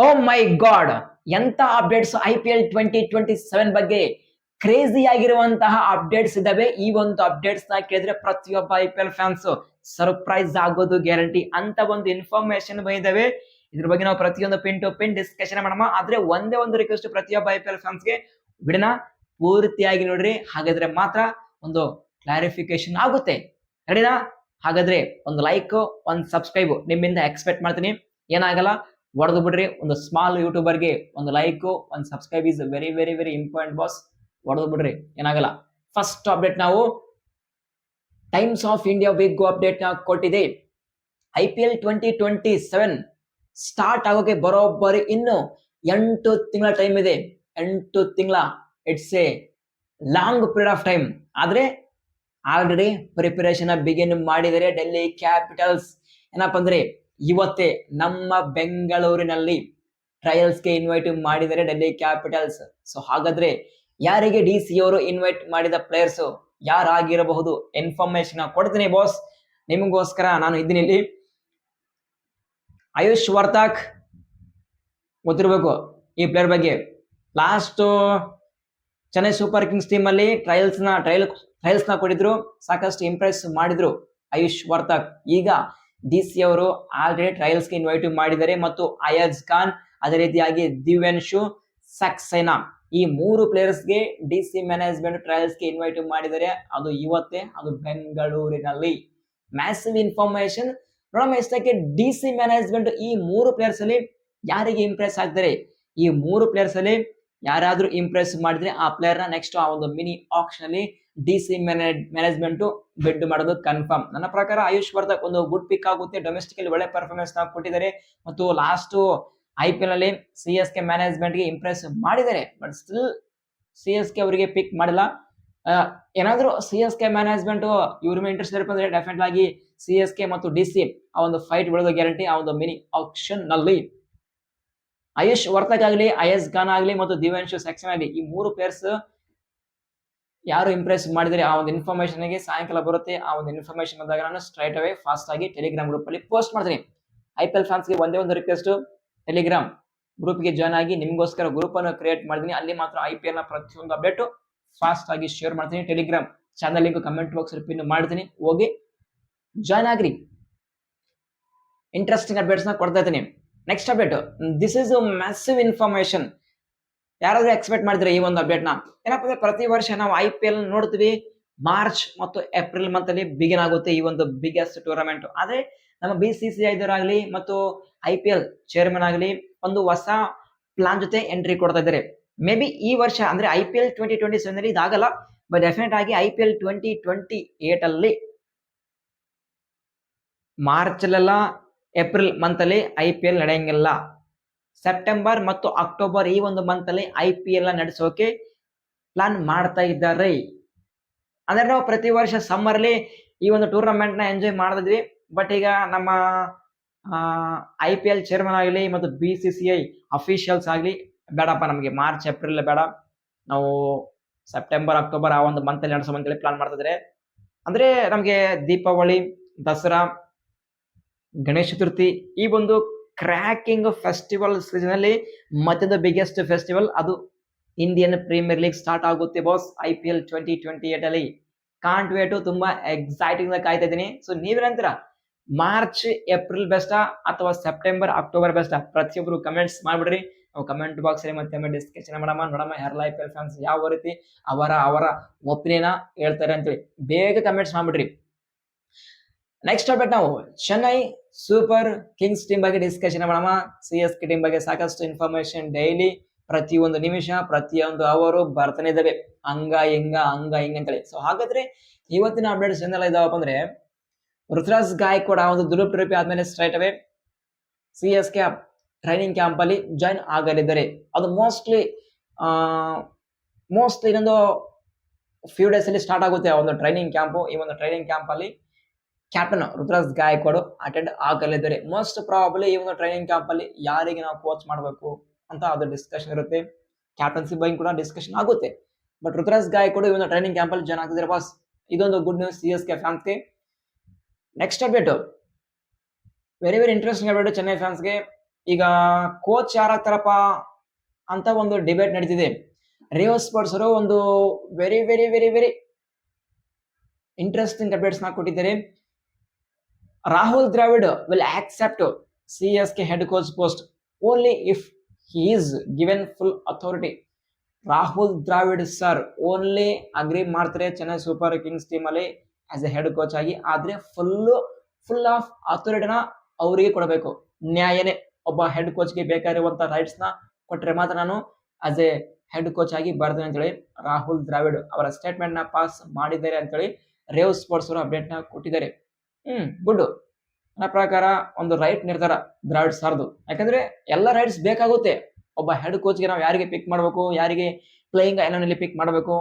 ಓ ಮೈ god, ಎಂತ updates IPL 2027 ಬಗ್ಗೆ crazy ಆಗಿರುವಂತಹ ಅಪ್ಡೇಟ್ಸ್ ಇದಾವೆ. ಈ ಒಂದು ಅಪ್ಡೇಟ್ಸ್ ನ ಕೇಳಿದ್ರೆ ಪ್ರತಿಯೊಬ್ಬ IPL ಫ್ಯಾನ್ಸ್ ಸರ್ಪ್ರೈಸ್ ಆಗೋದು ಗ್ಯಾರಂಟಿ ಅಂತ ಒಂದು ಇನ್ಫಾರ್ಮೇಶನ್ ಬಂದಿದ್ದಾವೆ. ಇದ್ರ ಬಗ್ಗೆ ನಾವು ಪ್ರತಿಯೊಂದು ಪಿನ್ ಟು ಪಿನ್ ಡಿಸ್ಕಷನ್ ಮಾಡೋಣ. ಆದ್ರೆ ಒಂದೇ ಒಂದು ರಿಕ್ವೆಸ್ಟ್, ಪ್ರತಿಯೊಬ್ಬ IPL ಫ್ಯಾನ್ಸ್ಗೆ ವಿಡಿಯೋನ ಪೂರ್ತಿಯಾಗಿ ನೋಡ್ರಿ, ಹಾಗಾದ್ರೆ ಮಾತ್ರ ಒಂದು ಕ್ಲಾರಿಫಿಕೇಶನ್ ಆಗುತ್ತೆ. ರೆಡಿನಾ? ಹಾಗಾದ್ರೆ ಒಂದು ಲೈಕ್, ಒಂದು ಸಬ್ಸ್ಕ್ರೈಬ್ ನಿಮ್ಮಿಂದ ಎಕ್ಸ್ಪೆಕ್ಟ್ ಮಾಡ್ತೀನಿ. ಏನಾಗಲ್ಲ, ಹೊಡೆದು ಬಿಡ್ರಿ. ಒಂದು ಸ್ಮಾಲ್ ಯೂಟ್ಯೂಬರ್ಗೆ ಒಂದು ಲೈಕ್, ಒಂದು subscribe is very very very important boss. ಹೊಡೆದು ಬಿಡ್ರಿ, ಏನಾಗಲ್ಲ. ಫಸ್ಟ್ ಅಪ್ಡೇಟ್ ನಾವು Times of India big update ನ ಕೊಟ್ಟಿದೆ. IPL 2027 ಸ್ಟಾರ್ಟ್ ಆಗೋಕೆ ಬರೋಬ್ಬರಿ ಇನ್ನು 8 ತಿಂಗಳ ಟೈಮ್ ಇದೆ. 8 ತಿಂಗಳ, it's A long period of time. ಆದ್ರೆ ಆಲ್ರೆಡಿ ಪ್ರಿಪರೇಷನ್ ಬಿಗಿನ್ ಮಾಡಿದರೆ ಡೆಲ್ಲಿ ಕ್ಯಾಪಿಟಲ್ಸ್. ಏನಪ್ಪಾ ಅಂದ್ರೆ ಇವತ್ತೇ ನಮ್ಮ ಬೆಂಗಳೂರಿನಲ್ಲಿ ಟ್ರಯಲ್ಸ್ಗೆ ಇನ್ವೈಟ್ ಮಾಡಿದರೆ ಡೆಲ್ಲಿ ಕ್ಯಾಪಿಟಲ್ಸ್. ಸೊ ಹಾಗಾದ್ರೆ ಯಾರಿಗೆ DC ಅವರು ಇನ್ವೈಟ್ ಮಾಡಿದ ಪ್ಲೇಯರ್ಸ್ ಯಾರಾಗಿರಬಹುದು ಇನ್ಫಾರ್ಮೇಶನ್ ಕೊಡ್ತೀನಿ ಬಾಸ್, ನಿಮಗೋಸ್ಕರ ನಾನು ಇದ್ದೀನಿ ಇಲ್ಲಿ. ಆಯುಷ್ ವರ್ತಾಕ್ ಗೊತ್ತಿರಬೇಕು ಈ ಪ್ಲೇಯರ್ ಬಗ್ಗೆ. Last Chennai super Kings team ಅಲ್ಲಿ ಟ್ರಯಲ್ಸ್ ನ ಕೊಟ್ಟಿದ್ರು, ಸಾಕಷ್ಟು ಇಂಪ್ರೆಸ್ ಮಾಡಿದ್ರು ಆಯುಷ್ ವರ್ತಾಕ್. ಈಗ DC ಅವರು ಆಲ್ರೆಡಿ ಟ್ರಯಲ್ಸ್ಗೆ ಇನ್ವೈಟ್ ಮಾಡಿದ್ದಾರೆ, ಮತ್ತು ಅಯಾಜ್ ಖಾನ್, ಅದೇ ರೀತಿಯಾಗಿ ದಿವ್ಯಾನ್ಶು ಸಕ್ಸೇನಾ, ಈ 3 ಪ್ಲೇಯರ್ಸ್ಗೆ DC ಮ್ಯಾನೇಜ್ಮೆಂಟ್ ಟ್ರಯಲ್ಸ್ಗೆ ಇನ್ವೈಟ್ ಮಾಡಿದ್ದಾರೆ. ಅದು ಇವತ್ತೇ, ಅದು ಬೆಂಗಳೂರಿನಲ್ಲಿ. ಮ್ಯಾಸಿವ್ ಇನ್ಫಾರ್ಮೇಶನ್ ನೋಡೋಣ. ಎಷ್ಟಕ್ಕೆ DC ಮ್ಯಾನೇಜ್ಮೆಂಟ್ ಈ 3 ಪ್ಲೇಯರ್ಸ್ ಅಲ್ಲಿ ಯಾರಿಗೆ ಇಂಪ್ರೆಸ್ ಆಗ್ತಾರೆ, ಈ 3 ಪ್ಲೇಯರ್ಸ್ ಅಲ್ಲಿ ಯಾರಾದ್ರೂ ಇಂಪ್ರೆಸ್ ಮಾಡಿದ್ರೆ ಆ ಪ್ಲೇಯರ್ ನ ನೆಕ್ಸ್ಟ್ ಆ ಒಂದು ಮಿನಿ ಆಕ್ಷನ್ ಅಲ್ಲಿ DC ಮ್ಯಾನೇಜ್ಮೆಂಟ್ ಬಿಡ್ ಮಾಡೋದು ಕನ್ಫರ್ಮ್. ನನ್ನ ಪ್ರಕಾರ ಆಯುಷ್ ವರ್ಧಕ್ ಒಂದು ಗುಡ್ ಪಿಕ್ ಆಗುತ್ತೆ. ಡೊಮೆಸ್ಟಿಕ್ ಅಲ್ಲಿ ಒಳ್ಳೆ ಪರ್ಫಾರ್ಮೆನ್ಸ್ ನ ಕೊಟ್ಟಿದ್ದಾರೆ, ಮತ್ತು ಲಾಸ್ಟ್ IPL ಅಲ್ಲಿ CSK ಮ್ಯಾನೇಜ್ಮೆಂಟ್ ಗೆ ಇಂಪ್ರೆಸ್ ಮಾಡಿದ್ದಾರೆ. ಬಟ್ ಸ್ಟಿಲ್ CSK ಅವರಿಗೆ ಪಿಕ್ ಮಾಡಿಲ್ಲ. ಏನಾದ್ರೂ CSK ಮ್ಯಾನೇಜ್ಮೆಂಟ್ ಇವ್ರ ಮೇಲೆ ಇಂಟ್ರೆಸ್ಟ್ ಇರಪ್ಪ ಅಂದ್ರೆ ಡೆಫಿನೆಟ್ ಆಗಿ CSK ಮತ್ತು DC ಆ ಒಂದು ಫೈಟ್ ಬಿಡೋದು ಗ್ಯಾರಂಟಿ ಆ ಒಂದು ಮಿನಿ ಆಕ್ಷನ್ ನಲ್ಲಿ. ಆಯುಷ್ ವರ್ಧಕ್ ಆಗಲಿ, ಅಯಾಜ್ ಖಾನ್ ಆಗಲಿ, ಮತ್ತು ದಿವ್ಯಾನ್ಶು ಸಕ್ಸೇನಾ ಆಗಲಿ, ಈ 3 ಪ್ಲೇಯರ್ಸ್ ಯಾರು ಇಂಪ್ರೆಸ್ ಮಾಡಿದರೆ ಆ ಒಂದು ಇನ್ಫಾರ್ಮೇಶನ್ ಗೆ ಸಾಯಂಕಾಲ ಬರುತ್ತೆ. ಆ ಒಂದು ಇನ್ಫಾರ್ಮೇಶನ್ ಬಂದಾಗ ನಾನು ಸ್ಟ್ರೈಟ್ ಅವೇ ಫಾಸ್ಟ್ ಆಗಿ ಟೆಲಿಗ್ರಾಮ್ ಗ್ರೂಪ್ ಅಲ್ಲಿ ಪೋಸ್ಟ್ ಮಾಡ್ತೀನಿ. IPL ಫ್ಯಾನ್ಸ್ ಗೆ ಒಂದೇ ಒಂದು ರಿಕ್ವೆಸ್ಟ್, ಟೆಲಿಗ್ರಾಮ್ ಗ್ರೂಪ್ ಗೆ ಜಾಯ್ನ್ ಆಗಿ. ನಿಮ್ಗೋಸ್ಕರ ಗ್ರೂಪ್ ಅನ್ನು ಕ್ರಿಯೇಟ್ ಮಾಡಿದೀನಿ. ಅಲ್ಲಿ ಮಾತ್ರ IPL ನ ಪ್ರತಿಯೊಂದು ಅಪ್ಡೇಟ್ ಫಾಸ್ಟ್ ಆಗಿ ಶೇರ್ ಮಾಡ್ತೀನಿ. Telegram channel link comment box ಅಲ್ಲಿ ಪಿನ್ ಮಾಡ್ತೀನಿ, ಹೋಗಿ ಜಾಯ್ನ್ ಆಗ್ರಿ. ಇಂಟ್ರೆಸ್ಟಿಂಗ್ ಅಪ್ಡೇಟ್ಸ್ ನ ಕೊಡ್ತಾ ಇದ್ದೀನಿ. Next update, this is massive information. ಯಾರಾದ್ರೂ ಎಕ್ಸ್ಪೆಕ್ಟ್ ಮಾಡಿದ್ರೆ ಈ ಒಂದು ಅಪ್ಡೇಟ್ ನ? ಏನಪ್ಪ ಅಂದ್ರೆ ಪ್ರತಿ ವರ್ಷ ನಾವು IPL ನೋಡ್ತೀವಿ, ಮಾರ್ಚ್ ಮತ್ತು ಏಪ್ರಿಲ್ ಮಂತ್ ಅಲ್ಲಿ ಬಿಗಿನ್ ಆಗುತ್ತೆ ಈ ಒಂದು ಬಿಗ್ಗೆಸ್ಟ್ ಟೂರ್ನಮೆಂಟ್. ಆದ್ರೆ ನಮ್ಮ BCCI ಇದರಾಗಲಿ ಮತ್ತು IPL ಚೇರ್ಮನ್ ಆಗಲಿ ಒಂದು ಹೊಸ ಪ್ಲಾನ್ ಜೊತೆ ಎಂಟ್ರಿ ಕೊಡ್ತಾ ಇದ್ದಾರೆ. ಮೇ ಬಿ ಈ ವರ್ಷ ಅಂದ್ರೆ IPL 2027 ಅಲ್ಲಿ ಇದಾಗಲ್ಲ, ಬಟ್ ಡೆಫಿನೆಟ್ ಆಗಿ IPL 2028 ಅಲ್ಲಿ ಮಾರ್ಚ್ ಅಲ್ಲೆಲ್ಲ ಏಪ್ರಿಲ್ ಮಂತ್ ಅಲ್ಲಿ IPL ನಡೆಯಂಗಿಲ್ಲ. ಸೆಪ್ಟೆಂಬರ್ ಮತ್ತು ಅಕ್ಟೋಬರ್ ಈ ಒಂದು ಮಂತ್ ಅಲ್ಲಿ IPL ನಡೆಸೋಕೆ ಪ್ಲಾನ್ ಮಾಡ್ತಾ ಇದ್ದಾರೆ. ಅಂದ್ರೆ ನಾವು ಪ್ರತಿ ವರ್ಷ ಸಮ್ಮರ್ ಅಲ್ಲಿ ಈ ಒಂದು ಟೂರ್ನಮೆಂಟ್ ನ ಎಂಜಾಯ್ ಮಾಡಿದ್ವಿ. ಬಟ್ ಈಗ ನಮ್ಮ IPL ಚೇರ್ಮನ್ ಆಗಲಿ ಮತ್ತು BCCI ಅಫಿಷಿಯಲ್ಸ್ ಆಗಲಿ, ಬೇಡಪ್ಪ ನಮಗೆ ಮಾರ್ಚ್ ಏಪ್ರಿಲ್ ಬೇಡ, ನಾವು ಸೆಪ್ಟೆಂಬರ್ ಅಕ್ಟೋಬರ್ ಆ ಒಂದು ಮಂತ್ ಅಲ್ಲಿ ನಡೆಸೋ ಅಂತೇಳಿ ಪ್ಲಾನ್ ಮಾಡ್ತಿದ್ರೆ. ಅಂದ್ರೆ ನಮಗೆ ದೀಪಾವಳಿ, ದಸರಾ, ಗಣೇಶ ಚತುರ್ಥಿ ಈ ಒಂದು ಕ್ರ್ಯಾಕಿಂಗ್ ಫೆಸ್ಟಿವಲ್ ಸೀಸನ್ ಅಲ್ಲಿ ಮತ್ತೊಂದು ಬಿಗ್ಗೆಸ್ಟ್ ಫೆಸ್ಟಿವಲ್, ಅದು ಇಂಡಿಯನ್ ಪ್ರೀಮಿಯರ್ ಲೀಗ್ ಸ್ಟಾರ್ಟ್ ಆಗುತ್ತೆ ಬಾಸ್ IPL 2028 ಅಲ್ಲಿ. ಕಾಂಟ್ ವೇಟ್, ತುಂಬಾ ಎಕ್ಸೈಟಿಂಗ್ ಕಾಯ್ತಾ ಇದ್ದೀನಿ. ಸೊ ನೀವೇನಂತೀರಾ, ಮಾರ್ಚ್ ಏಪ್ರಿಲ್ ಬೆಸ್ಟಾ ಅಥವಾ ಸೆಪ್ಟೆಂಬರ್ ಅಕ್ಟೋಬರ್ ಬೆಸ್ಟಾ? ಪ್ರತಿಯೊಬ್ರು ಕಮೆಂಟ್ಸ್ ಮಾಡ್ಬಿಡ್ರಿ. ನಾವು ಕಮೆಂಟ್ ಬಾಕ್ಸ್ ಅಲ್ಲಿ ಮತ್ತೆ ಡಿಸ್ಕಷನ್ ನೋಡೋಣ ಯಾರೆಲ್ಲ IPL ಫ್ಯಾನ್ಸ್ ಯಾವ ರೀತಿ ಅವರ ಒಪಿನಿಯನ್ ಹೇಳ್ತಾರೆ ಅಂತೇಳಿ ಬೇಗ ಕಮೆಂಟ್ಸ್ ಮಾಡ್ಬಿಡ್ರಿ. ನೆಕ್ಸ್ಟ್ ಅಪ್ಡೇಟ್, ನಾವು ಚೆನ್ನೈ ಸೂಪರ್ ಕಿಂಗ್ಸ್ ಟೀಮ್ ಬಗ್ಗೆ ಡಿಸ್ಕಷನ್ ಮಾಡೋಣ. CSK ಟೀಮ್ ಬಗ್ಗೆ ಸಾಕಷ್ಟು ಇನ್ಫಾರ್ಮೇಶನ್ ಡೈಲಿ ಪ್ರತಿಯೊಂದು ನಿಮಿಷ ಪ್ರತಿಯೊಂದು ಅವರು ಬರ್ತಾನೆ ಇದ್ದಾವೆ, ಹಂಗ ಹಿಂಗ ಅಂತೇಳಿ. ಸೊ ಹಾಗಾದ್ರೆ ಇವತ್ತಿನ ಅಪ್ಡೇಟ್ಸ್ ಏನೆಲ್ಲ ಇದಾವಪ್ಪ ಅಂದ್ರೆ, ಋತುರಾಜ್ ಗಾಯಕ್ವಾಡ್ ಆ ಒಂದು ದುಲೂಪ್ ಟ್ರೋಫಿ ಆದ್ಮೇಲೆ straight away CSK training camp ಅಲ್ಲಿ ಜಾಯಿನ್ ಆಗಲಿದ್ದಾರೆ. ಅದು ಮೋಸ್ಟ್ಲಿ ಇನ್ನೊಂದು ಫ್ಯೂ ಡೇಸ್ ಅಲ್ಲಿ ಸ್ಟಾರ್ಟ್ ಆಗುತ್ತೆ ಆ ಒಂದು ಟ್ರೈನಿಂಗ್ ಕ್ಯಾಂಪ್. ಈ ಒಂದು ಟ್ರೈನಿಂಗ್ ಕ್ಯಾಂಪ್ ಅಲ್ಲಿ ಕ್ಯಾಪ್ಟನ್ ಋತುರಾಜ್ ಗಾಯಕ್ವಾಡ್ ಅಟೆಂಡ್ ಆಗಲಿದ್ದಾರೆ. ಮೋಸ್ಟ್ ಪ್ರಾಬಬ್ಲಿ ಈ ಒಂದು ಟ್ರೈನಿಂಗ್ ಕ್ಯಾಂಪ್ ಅಲ್ಲಿ ಯಾರಿಗೆ ನಾವು ಕೋಚ್ ಮಾಡಬೇಕು ಅಂತ ಅದು ಡಿಸ್ಕಷನ್ ಇರುತ್ತೆ. ಕ್ಯಾಪ್ಟನ್ಸಿ ಬಗ್ಗೆ ಕೂಡ ಡಿಸ್ಕಷನ್ ಆಗುತ್ತೆ. ಬಟ್ ಋತುರಾಜ್ ಗಾಯಕ್ವಾಡ್ ಈ ಒಂದು ಟ್ರೈನಿಂಗ್ ಕ್ಯಾಂಪ್ ಅಲ್ಲಿ ಜಾಯ್ನ್ ಆಗ್ತಿದ್ದಾರೆ ಬಾಸ್. ಇದೊಂದು ಗುಡ್ ನ್ಯೂಸ್ CSK ಫ್ಯಾನ್ಸ್ಗೆ. Next update, very very interesting update Chennai ಫ್ಯಾನ್ಸ್ಗೆ. ಈಗ ಕೋಚ್ ಯಾರಾಗ್ತಾರಪ್ಪ ಅಂತ ಒಂದು ಡಿಬೇಟ್ ನಡೀತಿದೆ. ರಿಯೋ ಸ್ಪೋರ್ಟ್ಸ್ ಅವರು ಒಂದು very very very very interesting updates ನ ಕೊಟ್ಟಿದ್ದಾರೆ. Rahul Dravid will accept CSK head coach post only if he is given full authority. Rahul Dravid sir only agri ಮಾಡ್ತಾರೆ ಚೆನ್ನೈ ಸೂಪರ್ ಕಿಂಗ್ಸ್ ಟೀಮ್ ಅಲ್ಲಿ ಆಸ್ ಎ ಹೆಡ್ ಕೋಚ್ ಆಗಿ, ಆದ್ರೆ full of ಅಥಾರಿಟಿನ ಅವರಿಗೆ ಕೊಡಬೇಕು. ನ್ಯಾಯನೇ ಒಬ್ಬ head ಕೋಚ್ಗೆ ಬೇಕಾಗಿರುವಂತ rights ನ ಕೊಟ್ರೆ ಮಾತ್ರ ನಾನು ಆಸ್ ಎ ಹೆಡ್ ಕೋಚ್ ಆಗಿ ಬರ್ತೇನೆ ಅಂತೇಳಿ ರಾಹುಲ್ ದ್ರಾವಿಡ್ ಅವರ ಸ್ಟೇಟ್ಮೆಂಟ್ ನ ಪಾಸ್ ಮಾಡಿದ್ದಾರೆ ಅಂತೇಳಿ ರೇವ್ ಸ್ಪೋರ್ಟ್ಸ್ ಅವರು ಅಪ್ಡೇಟ್ ನ ಕೊಟ್ಟಿದ್ದಾರೆ. ಗುಡ್. ನನ್ನ ಪ್ರಕಾರ ಒಂದು ರೈಟ್ ನಿರ್ಧಾರ ದ್ರಾವಿಡ್ ಸರ್ದು. ಯಾಕಂದ್ರೆ ಎಲ್ಲ ರೈಟ್ಸ್ ಬೇಕಾಗುತ್ತೆ. ಒಬ್ಬ ಹೆಡ್ ಕೋಚ್ಗೆ ನಾವು ಯಾರಿಗೆ ಪಿಕ್ ಮಾಡಬೇಕು, ಯಾರಿಗೆ ಪ್ಲೇಯಿಂಗ್ 11 ಪಿಕ್ ಮಾಡಬೇಕು,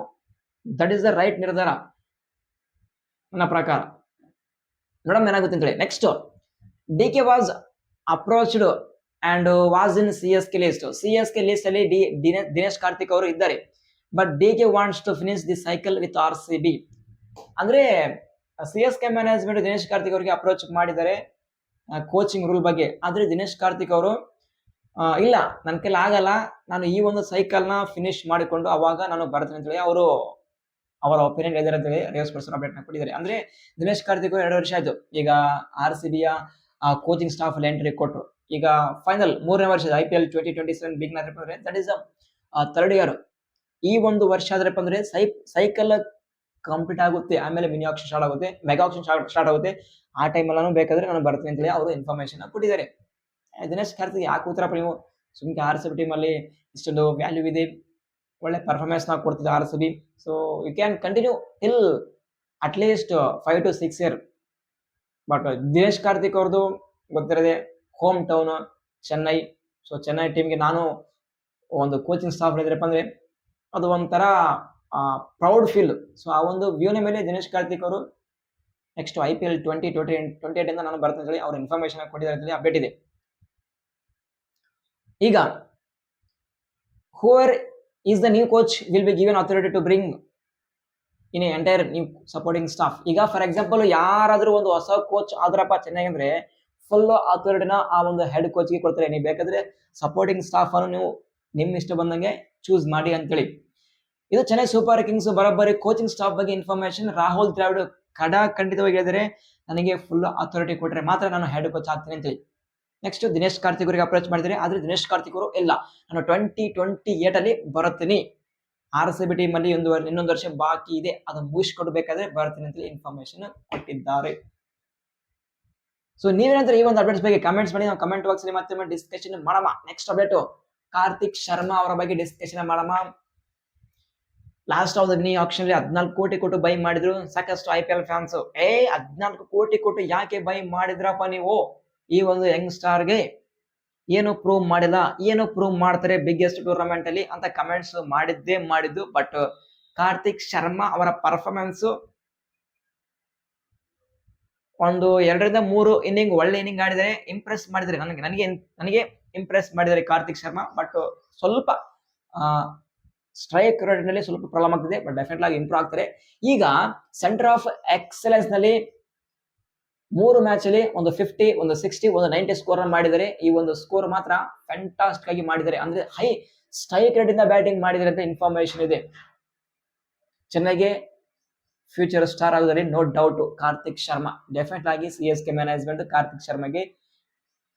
ದಟ್ ಈಸ್ ದ ರೈಟ್ ನಿರ್ಧಾರ ನನ್ನ ಪ್ರಕಾರ. ನೋಡಮ್ ಏನಾಗುತ್ತೆ ಅಂತೇಳಿ. Next, DK was approached and was in CSK list. CSK list ಅಲ್ಲಿ ದಿನೇಶ್ ಕಾರ್ತಿಕ್ ಅವರು ಇದ್ದಾರೆ. But DK wants to finish the cycle with RCB. ಅಂದ್ರೆ CSK ಮ್ಯಾನೇಜ್ಮೆಂಟ್ ದಿನೇಶ್ ಕಾರ್ತಿಕ್ ಅವರಿಗೆ ಅಪ್ರೋಚ್ ಮಾಡಿದ್ದಾರೆ ಕೋಚಿಂಗ್ ರೂಲ್ ಬಗ್ಗೆ. ಆದ್ರೆ ದಿನೇಶ್ ಕಾರ್ತಿಕ್ ಅವರು ಇಲ್ಲ, ನನ್ನ ಕೈಲಿ ಆಗಲ್ಲ, ನಾನು ಈ ಒಂದು ಸೈಕಲ್ ನ ಫಿನಿಶ್ ಮಾಡಿಕೊಂಡು ಅವಾಗ ನಾನು ಬರ್ತೀನಿ ಅಂತೇಳಿ ಅವರು ಅವರ ಒಪಿನಿಯನ್ ಹೇಳಿದ್ದಾರೆ ಅಂತೇಳಿ ರೇವ್ ಸ್ಪೋರ್ಟ್ಸ್ ಅಪ್ಡೇಟ್ ನ ಕೊಟ್ಟಿದ್ದಾರೆ. ಅಂದ್ರೆ ದಿನೇಶ್ ಕಾರ್ತಿಕ್ 2 ವರ್ಷ ಆಯ್ತು ಈಗ RCBಯ ಕೋಚಿಂಗ್ ಸ್ಟಾಫ್ ಅಲ್ಲಿ ಎಂಟ್ರಿ ಕೊಟ್ಟರು. ಈಗ ಫೈನಲ್ 3ನೇ ವರ್ಷದ IPL 2027 ಬಿಗ್ ಅಂದ್ರೆ ದಟ್ ಈಸ್ ಥರ್ಡ್ ಇಯರ್. ಈ ಒಂದು ವರ್ಷ ಆದ್ರಪ್ಪ ಅಂದ್ರೆ ಸೈಕಲ್ ಕಂಪ್ಲೀಟ್ ಆಗುತ್ತೆ, ಆಮೇಲೆ ಮಿನಿ ಆಕ್ಷನ್ ಸ್ಟಾರ್ಟ್ ಆಗುತ್ತೆ, ಮೆಗಾ ಆಕ್ಷನ್ ಸ್ಟಾರ್ಟ್ ಆಗುತ್ತೆ. ಆ ಟೈಮಲ್ಲಿ ನಾನು ಬೇಕಾದ್ರೆ ನಾನು ಬರ್ತೀನಿ ಅಂತೇಳಿ ಅವರು ಇನ್ಫಾರ್ಮೇಶನ್ ಕೊಟ್ಟಿದ್ದಾರೆ. ದಿನೇಶ್ ಕಾರ್ತಿಕ್ ಯಾಕೆ ಕೂತಾರಪ್ಪ ನೀವು, ಸುಮ್ಕೆ RCB ಟೀಮ್ ಅಲ್ಲಿ ಇಷ್ಟೊಂದು ವ್ಯಾಲ್ಯೂ ಇದೆ, ಒಳ್ಳೆ ಪರ್ಫಾರ್ಮೆನ್ಸ್ ನಾವು ಕೊಡ್ತಿದ್ದೆ RCB. So you can continue till at least 5 to 6 years. But Dinesh Karthik ಅವ್ರದ್ದು ಗೊತ್ತಿರದೆ home town Chennai. So Chennai ಟೀಮ್ಗೆ ನಾನು ಒಂದು ಕೋಚಿಂಗ್ ಸ್ಟಾಫ್ ಇದ್ರಪ್ಪ ಅಂದ್ರೆ ಅದು ಒಂಥರ ಪ್ರೌಡ್ ಫೀಲ್. ಸೊ ಆ ಒಂದು ವ್ಯೂನ ಮೇಲೆ ದಿನೇಶ್ ಕಾರ್ತಿಕ್ ಅವರು ನೆಕ್ಸ್ಟ್ IPL 2028 ಇಂದ ನಾನು ಬರ್ತೀನಿ ಹೇಳಿ ಅವ್ರ ಇನ್ಫಾರ್ಮೇಶನ್ ಕೊಟ್ಟಿದ್ದಾರೆ, ಅಪ್ಡೇಟ್ ಇದೆ. ಈಗ whoever is the new coach will be given authority to bring in an entire new supporting staff. ಈಗ ಫಾರ್ ಎಕ್ಸಾಂಪಲ್ ಯಾರಾದ್ರೂ ಒಂದು ಹೊಸ ಕೋಚ್ ಆದ್ರಪ್ಪ ಚೆನ್ನೈ ಅಂದ್ರೆ ಫುಲ್ ಅಥಾರಿಟಿನ ಆ ಒಂದು ಹೆಡ್ ಕೋಚ್ಗೆ ಕೊಡ್ತಾರೆ. ನೀವು ಬೇಕಾದ್ರೆ ಸಪೋರ್ಟಿಂಗ್ ಸ್ಟಾಫ್ ಅನ್ನು ನೀವು ನಿಮ್ ಇಷ್ಟ ಬಂದಂಗೆ ಚೂಸ್ ಮಾಡಿ ಅಂತೇಳಿ. ಇದು ಚೆನ್ನೈ ಸೂಪರ್ ಕಿಂಗ್ಸ್ ಬರೋಬ್ಬರಿ ಕೋಚಿಂಗ್ ಸ್ಟಾಫ್ ಬಗ್ಗೆ ಇನ್ಫಾರ್ಮೇಶನ್ ರಾಹುಲ್ ದ್ರಾವಿಡ್ ಖಂಡಿತವಾಗಿ ಹೇಳಿದರೆ ನನಗೆ ಫುಲ್ ಅಥಾರಿಟಿ ಕೊಟ್ಟರೆ ಮಾತ್ರ ನಾನು ಹೆಡ್ ಕೋಚ್ ಆಗ್ತೀನಿ ಅಂತೇಳಿ. ನೆಕ್ಸ್ಟ್ ದಿನೇಶ್ ಕಾರ್ತಿಕ್ ಅವರಿಗೆ ಅಪ್ರೋಚ್ ಮಾಡಿದರೆ, ಆದ್ರೆ ದಿನೇಶ್ ಕಾರ್ತಿಕ್ ಅವರು ಇಲ್ಲ, ನಾನು 2028 ಅಲ್ಲಿ ಬರುತ್ತೀನಿ, RCB ಟೀಮ್ ಅಲ್ಲಿ ಇನ್ನೊಂದು ವರ್ಷ ಬಾಕಿ ಇದೆ, ಅದನ್ನು ಮುಗಿಸ್ಕೊಡ್ಬೇಕಾದ್ರೆ ಬರ್ತೀನಿ ಅಂತ ಇನ್ಫಾರ್ಮೇಶನ್ ಕೊಟ್ಟಿದ್ದಾರೆ. ಸೊ ನೀವೇನಂದ್ರೆ ಈ ಒಂದು ಅಪ್ಡೇಟ್ಸ್ ಬಗ್ಗೆ ಕಮೆಂಟ್ಸ್ ಮಾಡಿ, ನಾವು ಕಮೆಂಟ್ ಬಾಕ್ಸ್ ಅಲ್ಲಿ ಮತ್ತೆ ಡಿಸ್ಕಷನ್ ಮಾಡಮ್ಮ. ನೆಕ್ಸ್ಟ್ ಅಪ್ಡೇಟ್ ಕಾರ್ತಿಕ್ ಶರ್ಮಾ ಅವರ ಬಗ್ಗೆ ಡಿಸ್ಕಷನ್ ಮಾಡಮ್ಮ. Last of the mini action ಅಲ್ಲಿ 14 ಕೋಟಿ ಕೊಟ್ಟು ಬೈ ಮಾಡಿದ್ರು ಸಾಕಷ್ಟು IPL ಫ್ಯಾನ್ಸ್. 14 ಕೋಟಿ ಕೊಟ್ಟು ಯಾಕೆ ಬೈ ಮಾಡಿದ್ರಪ್ಪ ನೀವು, ಈ ಒಂದು ಯಂಗ್ ಸ್ಟಾರ್ಗೆ ಏನು ಪ್ರೂವ್ ಮಾಡಿಲ್ಲ, ಏನು ಪ್ರೂವ್ ಮಾಡ್ತಾರೆ ಬಿಗ್ಗೆಸ್ಟ್ ಟೂರ್ನಮೆಂಟ್ ಅಲ್ಲಿ ಅಂತ ಕಮೆಂಟ್ಸ್ ಮಾಡಿದ್ದು. ಬಟ್ ಕಾರ್ತಿಕ್ ಶರ್ಮಾ ಅವರ ಪರ್ಫಾರ್ಮೆನ್ಸ್ ಒಂದು 2 ರಿಂದ 3 ಇನ್ನಿಂಗ್ ಒಳ್ಳೆ ಇನ್ನಿಂಗ್ ಆಡಿದರೆ ಇಂಪ್ರೆಸ್ ಮಾಡಿದರೆ, ನನಗೆ ಇಂಪ್ರೆಸ್ ಮಾಡಿದ್ದಾರೆ ಕಾರ್ತಿಕ್ ಶರ್ಮಾ. ಬಟ್ ಸ್ವಲ್ಪ ಸ್ಟ್ರೈಕ್ ರೇಟ್ ನಲ್ಲಿ ಸ್ವಲ್ಪ ಪ್ರಾಬ್ಲಮ್ ಆಗ್ತಿದೆ, ಬಟ್ ಡೆಫಿನೆಟ್ ಆಗಿ ಇಂಪ್ರೂವ್ ಆಗ್ತಾರೆ. ಈಗ ಸೆಂಟರ್ ಆಫ್ ಎಕ್ಸಲೆನ್ಸ್ ನಲ್ಲಿ 3 ಮ್ಯಾಚ್ ಅಲ್ಲಿ ಒಂದು 50, ಒಂದು 60, ಒಂದು 90 ಸ್ಕೋರ್ ಮಾಡಿದರೆ. ಈ ಒಂದು ಸ್ಕೋರ್ ಮಾತ್ರ ಫ್ಯಾಂಟಾಸ್ಟಿಕ್ ಆಗಿ ಮಾಡಿದ್ದಾರೆ, ಅಂದ್ರೆ ಹೈ ಸ್ಟ್ರೈಕ್ ರೇಟ್ ಇಂದ ಬ್ಯಾಟಿಂಗ್ ಮಾಡಿದರೆ ಅಂತ ಇನ್ಫಾರ್ಮೇಶನ್ ಇದೆ. ಚೆನ್ನೈಗೆ ಫ್ಯೂಚರ್ ಸ್ಟಾರ್ ಆಗೋದ್ರಲ್ಲಿ no doubt Karthik Sharma. Definite ಆಗಿ CSK ಮ್ಯಾನೇಜ್ಮೆಂಟ್ ಕಾರ್ತಿಕ್ ಶರ್ಮಾಗೆ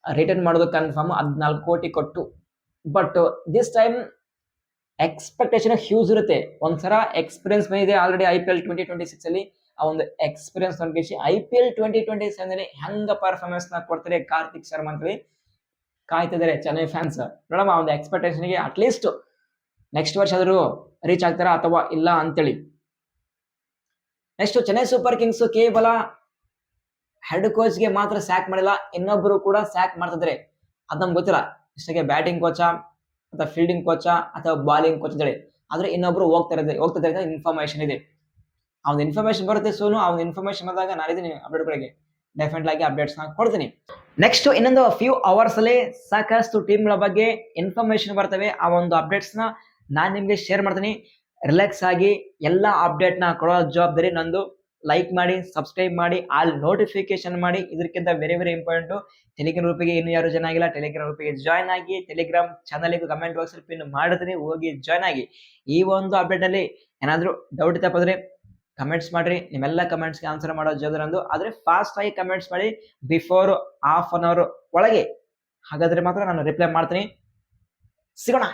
ರಿಟರ್ನ್ ಮಾಡೋದು ಕನ್ಫರ್ಮ್ 14 ಕೋಟಿ ಕೊಟ್ಟು. But this time expectation huge ಇರುತ್ತೆ. ಒಂದ್ಸಲ ಎಕ್ಸ್ಪೀರಿಯನ್ಸ್ ಬಂದಿದೆ ಆಲ್ರೆಡಿ IPL 2026 ಅಲ್ಲಿ. ಆ ಒಂದು ಎಕ್ಸ್ಪೀರಿಯನ್ಸ್ ನೋಡ್ಕೇಸಿ IPL 2027 ಅಲ್ಲಿ ಹೆಂಗ ಪರ್ಫಾರ್ಮೆನ್ಸ್ ನ ಕೊಡ್ತಾರೆ ಕಾರ್ತಿಕ್ ಶರ್ಮಾ ಅಂತೇಳಿ ಕಾಯ್ತಿದ್ದಾರೆ ಚೆನ್ನೈ ಫ್ಯಾನ್ಸ್. ನೋಡಮ್ಮ, ಒಂದು ಎಕ್ಸ್ಪೆಕ್ಟೇಷನ್ಗೆ ಅಟ್ಲೀಸ್ಟ್ ನೆಕ್ಸ್ಟ್ ವರ್ಷ ಆದ್ರೂ ರೀಚ್ ಆಗ್ತಾರಾ ಅಥವಾ ಇಲ್ಲ ಅಂತೇಳಿ. ನೆಕ್ಸ್ಟ್ ಚೆನ್ನೈ ಸೂಪರ್ ಕಿಂಗ್ಸ್ ಕೇವಲ ಹೆಡ್ ಕೋಚ್ಗೆ ಮಾತ್ರ ಸ್ಯಾಕ್ ಮಾಡಿಲ್ಲ, ಇನ್ನೊಬ್ರು ಕೂಡ ಸ್ಯಾಕ್ ಮಾಡ್ತಿದ್ರೆ. ಅದ್ ನಮ್ಗೆ ಗೊತ್ತಿಲ್ಲ, ಇಷ್ಟಾಗೆ ಬ್ಯಾಟಿಂಗ್ ಕೋಚಾ ಅಥವಾ ಫೀಲ್ಡಿಂಗ್ ಕೋಚಾ ಅಥವಾ ಬಾಲಿಂಗ್ ಕೋಚ್ ಅಂತೇಳಿ. ಆದ್ರೆ ಇನ್ನೊಬ್ರು ಹೋಗ್ತಿದ್ದಾರೆ ಇನ್ಫಾರ್ಮೇಶನ್ ಇದೆ. ಆ ಒಂದು ಇನ್ಫಾರ್ಮೇಶನ್ ಬರುತ್ತೆ ಸೋನು. ಆ ಒಂದು ಇನ್ಫಾರ್ಮೇಶನ್ ಬಂದಾಗ ನಾನಿದ್ದೀನಿ ಅಪ್ಡೇಟ್ಗಳಿಗೆ ಡೆಫಿನೆಟ್ ಆಗಿ ಅಪ್ಡೇಟ್ಸ್ ನ ಕೊಡ್ತೀನಿ. ನೆಕ್ಸ್ಟ್ ಇನ್ನೊಂದು ಫ್ಯೂ ಅವರ್ಸ್ ಅಲ್ಲಿ ಸಾಕಷ್ಟು ಟೀಮ್ಗಳ ಬಗ್ಗೆ ಇನ್ಫಾರ್ಮೇಶನ್ ಬರ್ತವೆ. ಆ ಒಂದು ಅಪ್ಡೇಟ್ಸ್ ನ ನಾನು ನಿಮ್ಗೆ ಶೇರ್ ಮಾಡ್ತೀನಿ. ರಿಲ್ಯಾಕ್ಸ್ ಆಗಿ ಎಲ್ಲ ಅಪ್ಡೇಟ್ ನ ಕೊಡೋ ಜವಾಬ್ದಾರಿ ನಂದು. ಲೈಕ್ ಮಾಡಿ, ಸಬ್ಸ್ಕ್ರೈಬ್ ಮಾಡಿ, ಆಲ್ ನೋಟಿಫಿಕೇಶನ್ ಮಾಡಿ. ಇದಕ್ಕಿಂತ ವೆರಿ ವೆರಿ ಇಂಪಾರ್ಟೆಂಟ್, ಟೆಲಿಗ್ರಾಮ್ ಗ್ರೂಪಿಗೆ ಇನ್ನೂ ಯಾರು ಜಾಯ್ನ್ ಆಗಿಲ್ಲ, ಟೆಲಿಗ್ರಾಮ್ ಗ್ರೂಪಿಗೆ ಜಾಯ್ನ್ ಆಗಿ. ಟೆಲಿಗ್ರಾಮ್ ಚಾನಲ್ಗೂ ಕಮೆಂಟ್ ಬಾಕ್ಸ್ ಅಲ್ಲಿ ಪಿನ್ ಮಾಡಿದ್ರೆ ಹೋಗಿ ಜಾಯ್ನ್ ಆಗಿ. ಈ ಒಂದು ಅಪ್ಡೇಟ್ ಅಲ್ಲಿ ಏನಾದ್ರು ಡೌಟ್ ತಪ್ಪಿದ್ರೆ ಕಮೆಂಟ್ಸ್ ಮಾಡ್ರಿ. ನಿಮ್ಮೆಲ್ಲ ಕಮೆಂಟ್ಸ್ಗೆ ಆನ್ಸರ್ ಮಾಡೋ ಜೋದ್ರಂದು. ಆದ್ರೆ ಫಾಸ್ಟ್ ಆಗಿ ಕಮೆಂಟ್ಸ್ ಮಾಡಿ, ಬಿಫೋರ್ ಹಾಫ್ ಅನ್ ಅವರ್ ಒಳಗೆ. ಹಾಗಾದ್ರೆ ಮಾತ್ರ ನಾನು ರಿಪ್ಲೈ ಮಾಡ್ತೀನಿ. ಸಿಗೋಣ.